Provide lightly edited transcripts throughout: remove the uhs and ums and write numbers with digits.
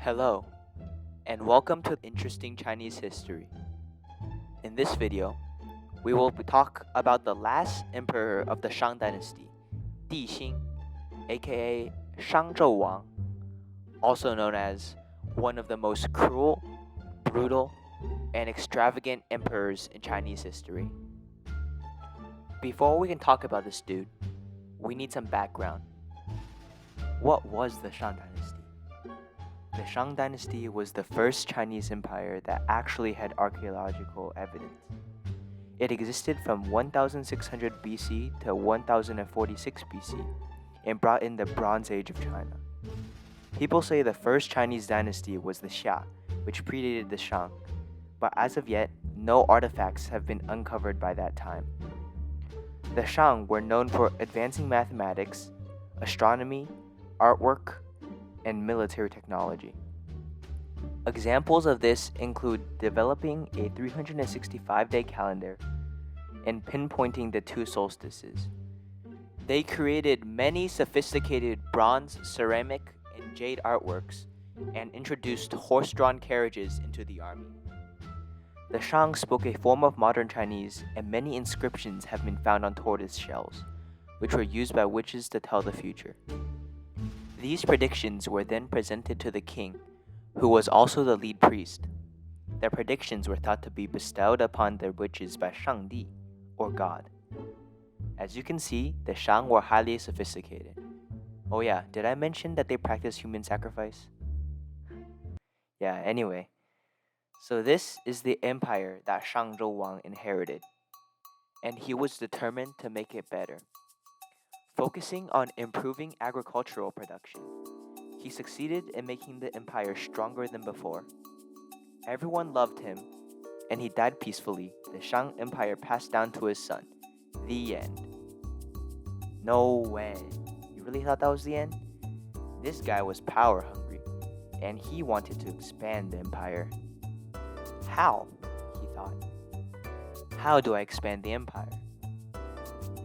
Hello, and welcome to Interesting Chinese History. In this video, we will talk about the last emperor of the Shang dynasty, Di Xing, aka ShangZhouWang, also known as one of the most cruel, brutal, and extravagant emperors in Chinese history. Before we can talk about this dude, we need some background. What was the Shang dynasty? The Shang dynasty was the first Chinese empire that actually had archaeological evidence. It existed from 1600 BC to 1046 BC and brought in the Bronze Age of China. People say the first Chinese dynasty was the Xia, which predated the Shang, but as of yet, no artifacts have been uncovered by that time. The Shang were known for advancing mathematics, astronomy, artwork, and military technology. Examples of this include developing a 365-day calendar and pinpointing the two solstices. They created many sophisticated bronze, ceramic, and jade artworks and introduced horse-drawn carriages into the army. The Shang spoke a form of modern Chinese, and many inscriptions have been found on tortoise shells, which were used by witches to tell the future. These predictions were then presented to the king, who was also the lead priest. Their predictions were thought to be bestowed upon the witches by Shangdi, or God. As you can see, the Shang were highly sophisticated. Oh yeah, did I mention that they practiced human sacrifice? Yeah, anyway. So this is the empire that ShangZhouWang inherited, and he was determined to make it better. Focusing on improving agricultural production, he succeeded in making the empire stronger than before. Everyone loved him, and he died peacefully. The Shang Empire passed down to his son. The end. No way. You really thought that was the end? This guy was power hungry, and he wanted to expand the empire. How? He thought. How do I expand the empire?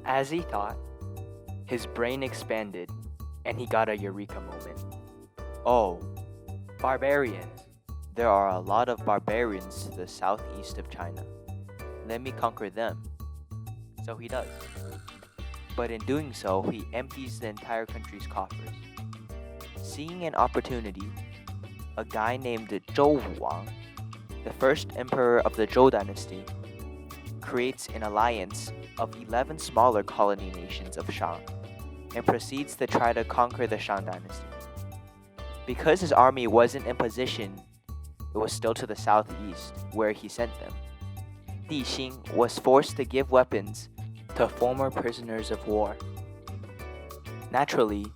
As he thought, his brain expanded, and he got a eureka moment. Oh, barbarians. There are a lot of barbarians to the southeast of China. Let me conquer them. So he does. But in doing so, he empties the entire country's coffers. Seeing an opportunity, a guy named ShangZhouWang, the first emperor of the Zhou dynasty, creates an alliance of 11 smaller colony nations of Shang and proceeds to try to conquer the Shang dynasty. Because his army wasn't in position, it was still to the southeast where he sent them. Di Xing was forced to give weapons to former prisoners of war. Naturally,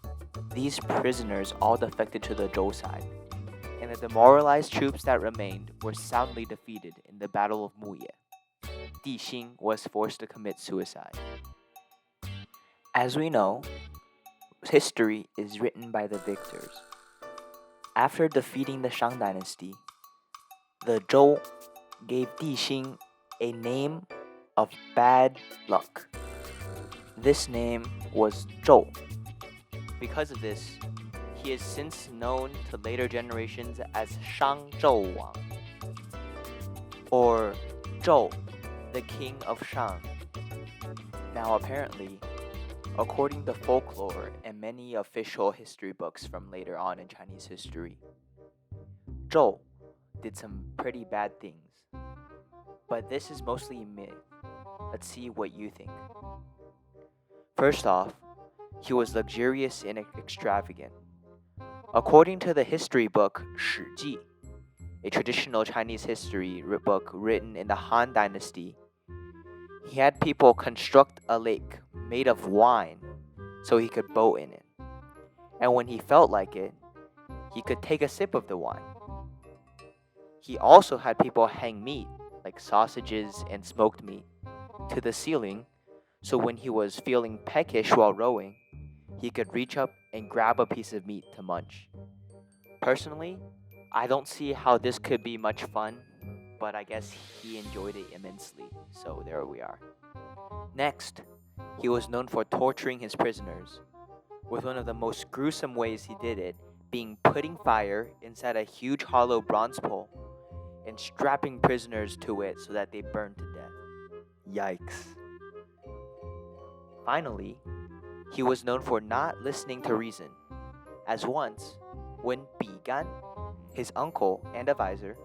these prisoners all defected to the Zhou side, and the demoralized troops that remained were soundly defeated in the Battle of Muye. Di Xing was forced to commit suicide. As we know, history is written by the victors. After defeating the Shang dynasty, the Zhou gave Di Xing a name of bad luck. This name was Zhou. Because of this, he is since known to later generations as ShangZhouWang, or Zhou, the king of Shang. Now apparently, according to folklore and many official history books from later on in Chinese history, Zhou did some pretty bad things. But this is mostly myth. Let's see what you think. First off, he was luxurious and extravagant. According to the history book Shi Ji, a traditional Chinese history book written in the Han Dynasty, he had people construct a lake made of wine so he could boat in it. And when he felt like it, he could take a sip of the wine. He also had people hang meat, like sausages and smoked meat, to the ceiling so when he was feeling peckish while rowing, he could reach up and grab a piece of meat to munch. Personally, I don't see how this could be much fun, but I guess he enjoyed it immensely, so there we are. Next, he was known for torturing his prisoners. With one of the most gruesome ways he did it being putting fire inside a huge hollow bronze pole and strapping prisoners to it so that they burned to death. Yikes. Finally, he was known for not listening to reason, as once, when Bi Gan, his uncle and advisor,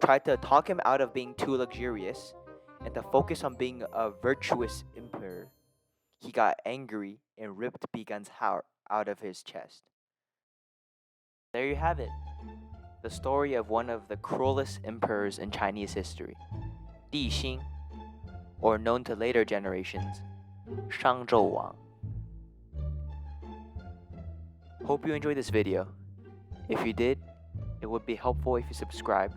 tried to talk him out of being too luxurious and to focus on being a virtuous emperor, he got angry and ripped Bi Gan's heart out of his chest. There you have it, the story of one of the cruelest emperors in Chinese history, Di Xing, or known to later generations, ShangZhouWang. Hope you enjoyed this video. If you did, it would be helpful if you subscribed